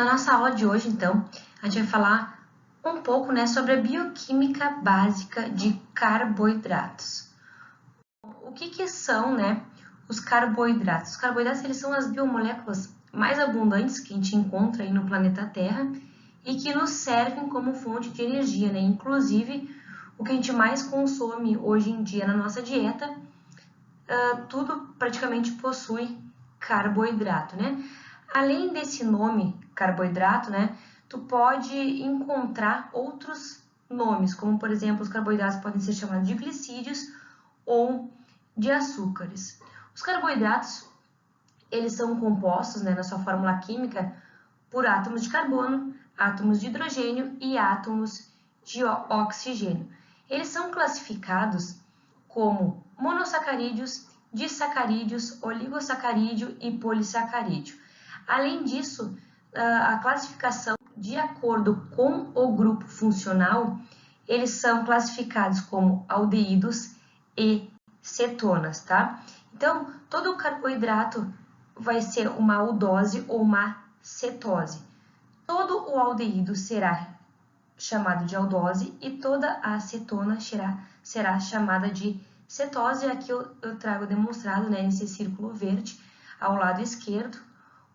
Na nossa aula de hoje, então, a gente vai falar um pouco, sobre a bioquímica básica de carboidratos. O que são, os carboidratos? Os carboidratos, eles são as biomoléculas mais abundantes que a gente encontra aí no planeta Terra e que nos servem como fonte de energia, Inclusive, o que a gente mais consome hoje em dia na nossa dieta, tudo praticamente possui carboidrato, Além desse nome carboidrato, tu pode encontrar outros nomes, como por exemplo, os carboidratos podem ser chamados de glicídios ou de açúcares. Os carboidratos, eles são compostos, na sua fórmula química, por átomos de carbono, átomos de hidrogênio e átomos de oxigênio. Eles são classificados como monossacarídeos, disacarídeos, oligosacarídeo e polissacarídeo. Além disso, a classificação de acordo com o grupo funcional, eles são classificados como aldeídos e cetonas, tá? Então, todo carboidrato vai ser uma aldose ou uma cetose. Todo o aldeído será chamado de aldose e toda a cetona será chamada de cetose. Aqui eu trago demonstrado, nesse círculo verde ao lado esquerdo,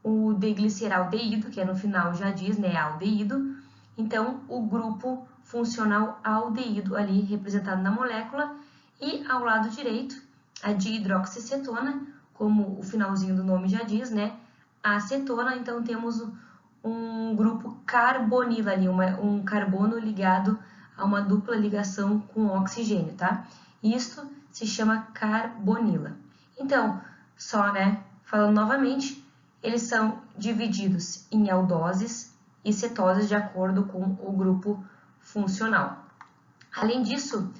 o degliceraldeído, que no final já diz, aldeído. Então, o grupo funcional aldeído ali representado na molécula, e ao lado direito, a dihidroxicetona, como o finalzinho do nome já diz, a cetona. Então, temos um grupo carbonila ali, um carbono ligado a uma dupla ligação com oxigênio, tá? Isto se chama carbonila. Então, falando novamente, eles são divididos em aldoses e cetoses de acordo com o grupo funcional. Além disso,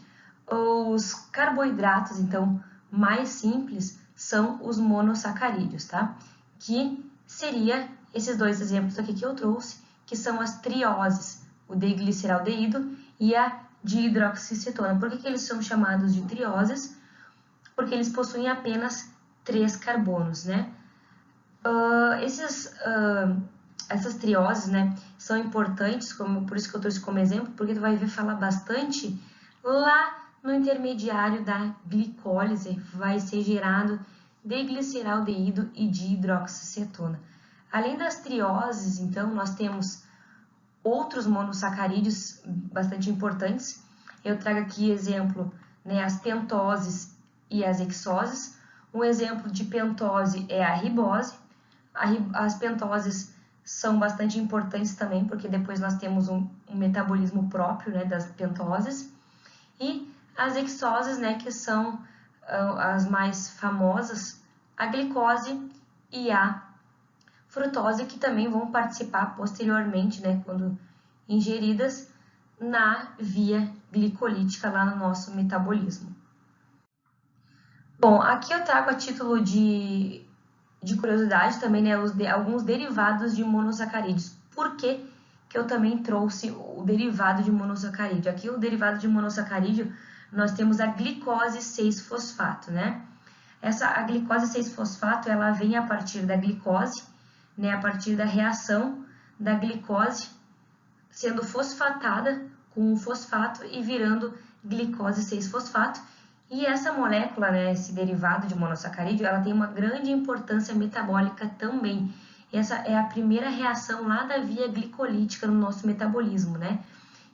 os carboidratos, então, mais simples são os monossacarídeos, tá? Que seria esses dois exemplos aqui que eu trouxe, que são as trioses, o degliceraldeído e a dihidroxicetona. Por que eles são chamados de trioses? Porque eles possuem apenas 3 carbonos, Essas trioses, são importantes, por isso que eu trouxe como exemplo, porque tu vai ver falar bastante lá no intermediário da glicólise, vai ser gerado degliceraldeído e dihidroxicetona. Além das trioses, então, nós temos outros monossacarídeos bastante importantes. Eu trago aqui exemplo, as pentoses e as hexoses. Um exemplo de pentose é a ribose. As pentoses são bastante importantes também, porque depois nós temos um metabolismo próprio, das pentoses. E as hexoses, que são as mais famosas, a glicose e a frutose, que também vão participar posteriormente, quando ingeridas, na via glicolítica lá no nosso metabolismo. Bom, aqui eu trago a título de curiosidade também, alguns derivados de monossacarídeos. Por que eu também trouxe o derivado de monossacarídeo? Aqui o derivado de monossacarídeo, nós temos a glicose 6-fosfato, a glicose 6-fosfato, ela vem a partir da glicose, a partir da reação da glicose sendo fosfatada com o fosfato e virando glicose 6-fosfato. E essa molécula, esse derivado de monossacarídeo, ela tem uma grande importância metabólica também. Essa é a primeira reação lá da via glicolítica no nosso metabolismo,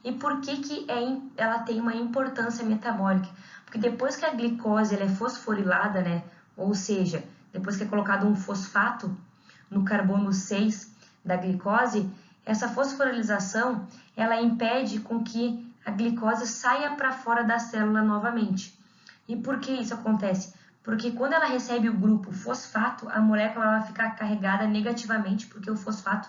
E por que ela tem uma importância metabólica? Porque depois que a glicose ela é fosforilada, ou seja, depois que é colocado um fosfato no carbono 6 da glicose, essa fosforilização, ela impede com que a glicose saia para fora da célula novamente. E por que isso acontece? Porque quando ela recebe o grupo fosfato, a molécula vai ficar carregada negativamente, porque o fosfato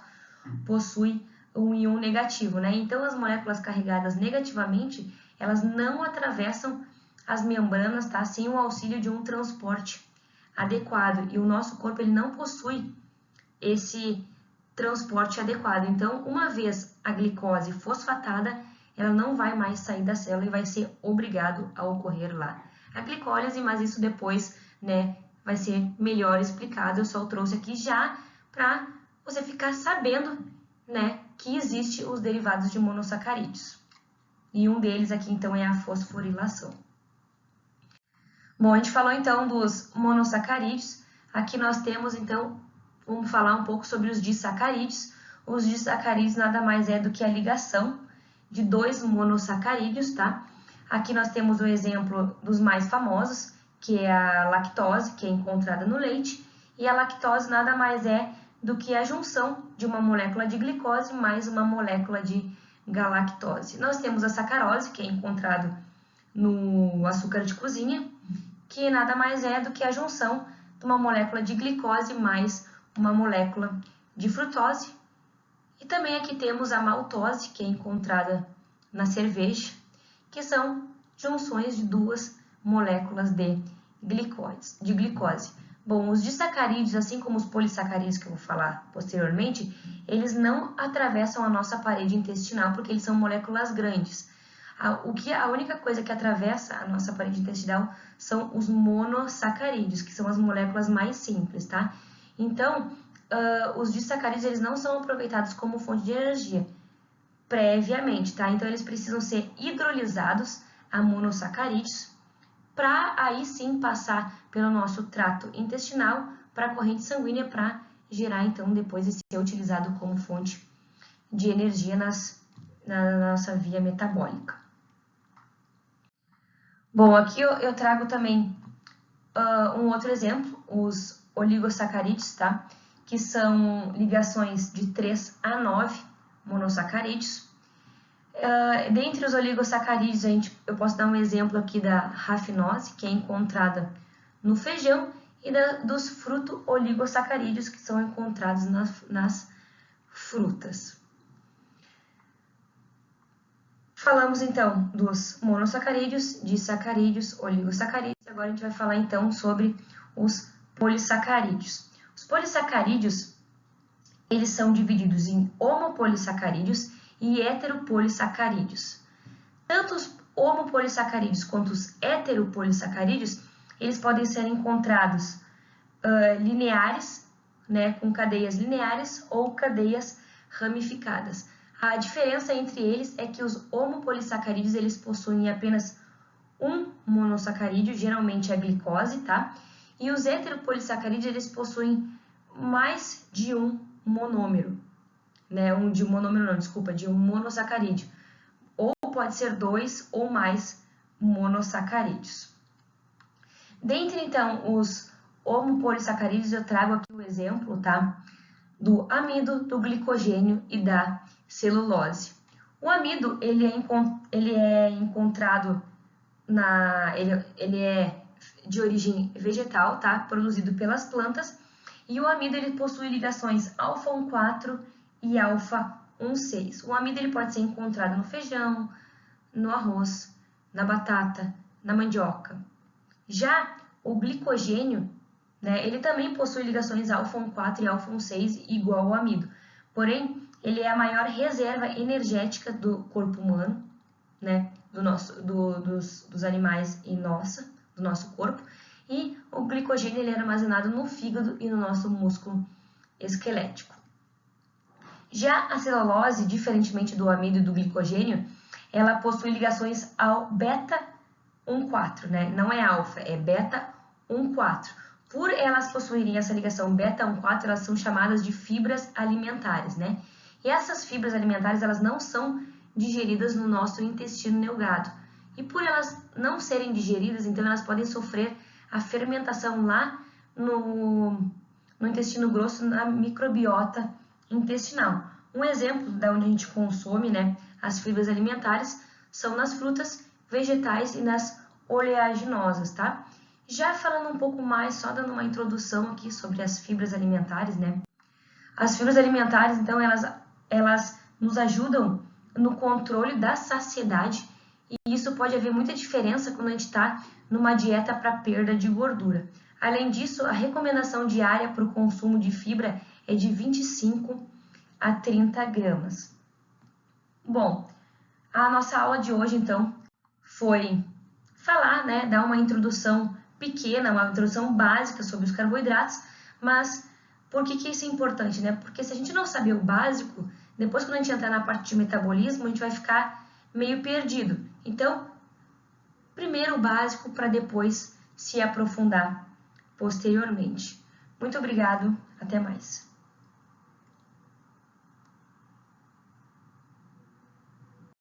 possui um íon negativo, Então, as moléculas carregadas negativamente, elas não atravessam as membranas, sem o auxílio de um transporte adequado. E o nosso corpo, ele não possui esse transporte adequado. Então, uma vez a glicose fosfatada, ela não vai mais sair da célula e vai ser obrigado a ocorrer lá a glicólise, mas isso depois, vai ser melhor explicado. Eu só trouxe aqui já para você ficar sabendo né, que existe os derivados de monossacarídeos. E um deles aqui, então, é a fosforilação. Bom, a gente falou, então, dos monossacarídeos. Aqui nós temos, então, vamos falar um pouco sobre os disacarídeos. Os disacarídeos nada mais é do que a ligação de dois monossacarídeos, tá? Aqui nós temos o exemplo dos mais famosos, que é a lactose, que é encontrada no leite. E a lactose nada mais é do que a junção de uma molécula de glicose mais uma molécula de galactose. Nós temos a sacarose, que é encontrado no açúcar de cozinha, que nada mais é do que a junção de uma molécula de glicose mais uma molécula de frutose. E também aqui temos a maltose, que é encontrada na cerveja, que são junções de duas moléculas de glicose. Bom, os disacarídeos, assim como os polissacarídeos que eu vou falar posteriormente, eles não atravessam a nossa parede intestinal porque eles são moléculas grandes. A única coisa que atravessa a nossa parede intestinal são os monossacarídeos, que são as moléculas mais simples, tá? Então, os disacarídeos eles não são aproveitados como fonte de energia previamente, tá? Então, eles precisam ser hidrolisados a monossacarídeos para aí sim passar pelo nosso trato intestinal para a corrente sanguínea para gerar, então, depois de ser utilizado como fonte de energia na nossa via metabólica. Bom, aqui eu trago também um outro exemplo, os oligossacarídeos, tá? Que são ligações de 3 a 9 monossacarídeos. Dentre os oligossacarídeos, eu posso dar um exemplo aqui da rafinose, que é encontrada no feijão, e dos fruto-oligossacarídeos, que são encontrados nas frutas. Falamos, então, dos monossacarídeos, disacarídeos, oligossacarídeos. Agora a gente vai falar, então, sobre os polissacarídeos. Os polissacarídeos, eles são divididos em homopolissacarídeos e heteropolissacarídeos. Tanto os homopolissacarídeos quanto os heteropolissacarídeos, eles podem ser encontrados lineares, né, com cadeias lineares ou cadeias ramificadas. A diferença entre eles é que os homopolissacarídeos eles possuem apenas um monossacarídeo, geralmente a glicose, tá? E os heteropolissacarídeos eles possuem mais de um monômero, né? De um monossacarídeo. Ou pode ser 2 ou mais monossacarídeos. Dentre, então, os homopolissacarídeos, eu trago aqui o exemplo, tá? Do amido, do glicogênio e da celulose. O amido, ele é encontrado ele é de origem vegetal, tá? Produzido pelas plantas. E o amido, ele possui ligações alfa-1,4 e alfa-1,6. O amido, ele pode ser encontrado no feijão, no arroz, na batata, na mandioca. Já o glicogênio, né, ele também possui ligações alfa-1,4 e alfa-1,6 igual ao amido. Porém, ele é a maior reserva energética do corpo humano, né, dos animais e do nosso corpo. E o glicogênio ele é armazenado no fígado e no nosso músculo esquelético. Já a celulose, diferentemente do amido e do glicogênio, ela possui ligações ao beta-1,4, né? Não é alfa, é beta-1,4. Por elas possuírem essa ligação beta-1,4, elas são chamadas de fibras alimentares, né? E essas fibras alimentares, elas não são digeridas no nosso intestino delgado. E por elas não serem digeridas, então elas podem sofrer a fermentação lá no intestino grosso, na microbiota intestinal. Um exemplo de onde a gente consome, né, as fibras alimentares são nas frutas, vegetais e nas oleaginosas, tá? Já falando um pouco mais, só dando uma introdução aqui sobre as fibras alimentares, né? As fibras alimentares, então, elas nos ajudam no controle da saciedade e isso pode haver muita diferença quando a gente está numa dieta para perda de gordura. Além disso, a recomendação diária para o consumo de fibra é de 25 a 30 gramas. Bom, a nossa aula de hoje, então, foi falar, né, dar uma introdução pequena, uma introdução básica sobre os carboidratos, mas por que isso é importante, né? Porque se a gente não saber o básico, depois quando a gente entrar na parte de metabolismo, a gente vai ficar meio perdido. Então, primeiro o básico para depois se aprofundar posteriormente. Muito obrigado, até mais.